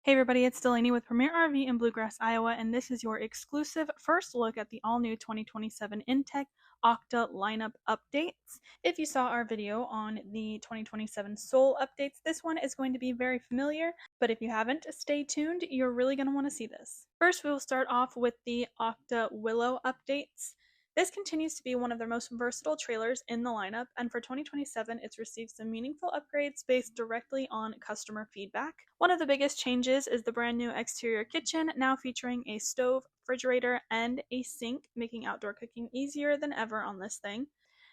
Hey everybody, it's Delaney with Premier RV in Bluegrass, Iowa, and this is your exclusive first look at the all-new 2027 inTech Aucta lineup updates. If you saw our video on the 2027 Soul updates, this one is going to be very familiar, but if you haven't, stay tuned. You're really going to want to see this. First, we will start off with the Aucta Willow updates. This continues to be one of their most versatile trailers in the lineup, and for 2027, it's received some meaningful upgrades based directly on customer feedback. One of the biggest changes is the brand new exterior kitchen, now featuring a stove, refrigerator, and a sink, making outdoor cooking easier than ever on this thing.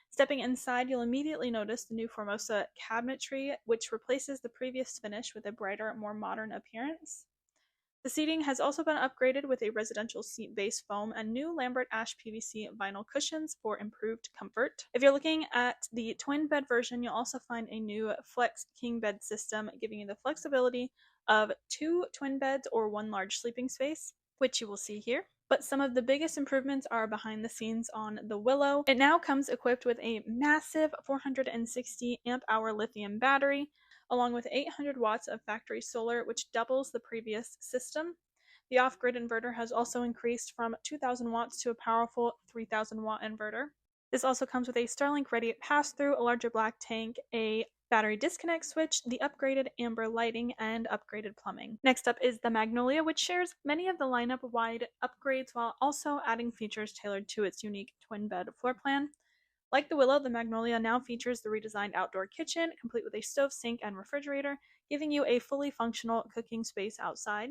Stepping inside, you'll immediately notice the new Formosa cabinetry, which replaces the previous finish with a brighter, more modern appearance. The seating has also been upgraded with a residential seat base foam and new Lambert Ash PVC vinyl cushions for improved comfort. If you're looking at the twin bed version, you'll also find a new Flex King bed system, giving you the flexibility of 2 twin beds or 1 large sleeping space, which you will see here. But some of the biggest improvements are behind the scenes on the Willow. It now comes equipped with a massive 460 amp hour lithium battery, along with 800 watts of factory solar, which doubles the previous system. The off-grid inverter has also increased from 2,000 watts to a powerful 3,000 watt inverter. This also comes with a Starlink ready pass-through, a larger black tank, a battery disconnect switch, the upgraded amber lighting, and upgraded plumbing. Next up is the Magnolia, which shares many of the lineup-wide upgrades while also adding features tailored to its unique twin-bed floor plan. Like the Willow, the Magnolia now features the redesigned outdoor kitchen, complete with a stove, sink, and refrigerator, giving you a fully functional cooking space outside.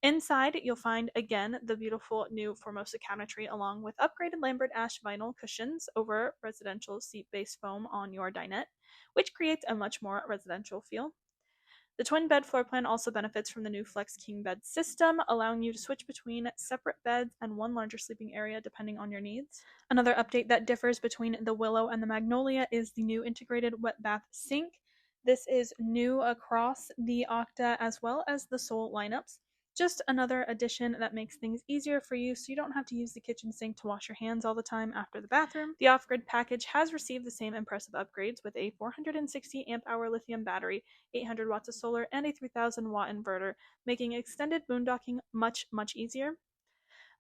Inside, you'll find, again, the beautiful new Formosa cabinetry along with upgraded Lambert Ash vinyl cushions over residential seat-based foam on your dinette, which creates a much more residential feel. The twin bed floor plan also benefits from the new Flex King bed system, allowing you to switch between separate beds and one larger sleeping area depending on your needs. Another update that differs between the Willow and the Magnolia is the new integrated wet bath sink. This is new across the Aucta as well as the Soul lineups. Just another addition that makes things easier for you so you don't have to use the kitchen sink to wash your hands all the time after the bathroom. The off-grid package has received the same impressive upgrades with a 460 amp hour lithium battery, 800 watts of solar, and a 3,000 watt inverter, making extended boondocking much easier.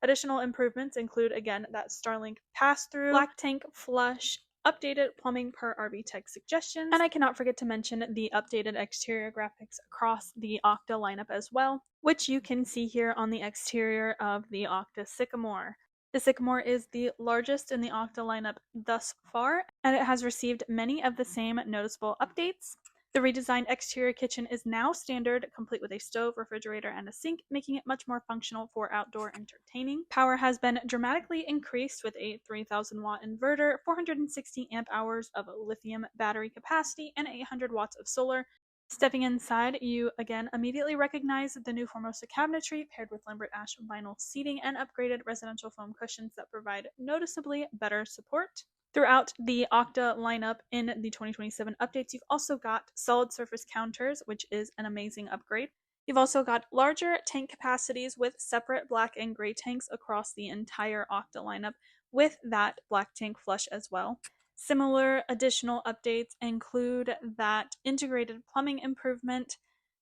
Additional improvements include, again, that Starlink pass-through, black tank flush, updated plumbing per RV Tech suggestions, and I cannot forget to mention the updated exterior graphics across the Aucta lineup as well, which you can see here on the exterior of the Aucta Sycamore. The Sycamore is the largest in the Aucta lineup thus far, and it has received many of the same noticeable updates. The redesigned exterior kitchen is now standard, complete with a stove, refrigerator, and a sink, making it much more functional for outdoor entertaining. Power has been dramatically increased with a 3,000 watt inverter, 460 amp hours of lithium battery capacity, and 800 watts of solar. Stepping inside, you again immediately recognize the new Formosa cabinetry paired with Lambert Ash vinyl seating and upgraded residential foam cushions that provide noticeably better support. Throughout the Aucta lineup in the 2027 updates, you've also got solid surface counters, which is an amazing upgrade. You've also got larger tank capacities with separate black and gray tanks across the entire Aucta lineup, with that black tank flush as well. Similar additional updates include that integrated plumbing improvement,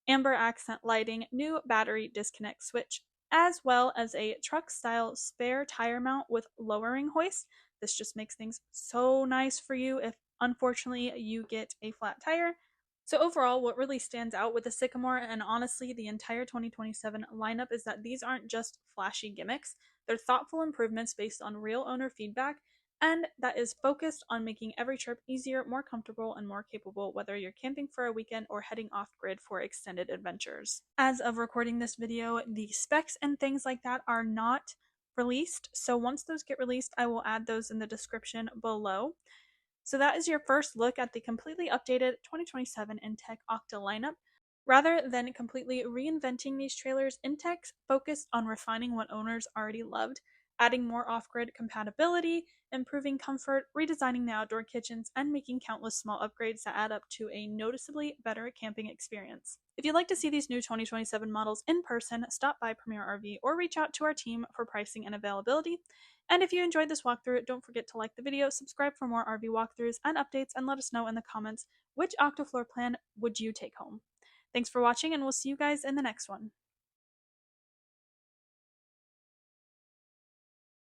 amber accent lighting, new battery disconnect switch, as well as a truck-style spare tire mount with lowering hoist. This just makes things so nice for you if, unfortunately, you get a flat tire. So overall, what really stands out with the Sycamore and honestly the entire 2027 lineup is that these aren't just flashy gimmicks. They're thoughtful improvements based on real owner feedback, and that is focused on making every trip easier, more comfortable, and more capable, whether you're camping for a weekend or heading off-grid for extended adventures. As of recording this video, the specs and things like that are not released, so once those get released, I will add those in the description below. So that is your first look at the completely updated 2027 inTech Aucta lineup. Rather than completely reinventing these trailers, inTech focused on refining what owners already loved, adding more off-grid compatibility, improving comfort, redesigning the outdoor kitchens, and making countless small upgrades that add up to a noticeably better camping experience. If you'd like to see these new 2027 models in person, stop by Premier RV or reach out to our team for pricing and availability. And if you enjoyed this walkthrough, don't forget to like the video, subscribe for more RV walkthroughs and updates, and let us know in the comments which Aucta floor plan would you take home. Thanks for watching, and we'll see you guys in the next one.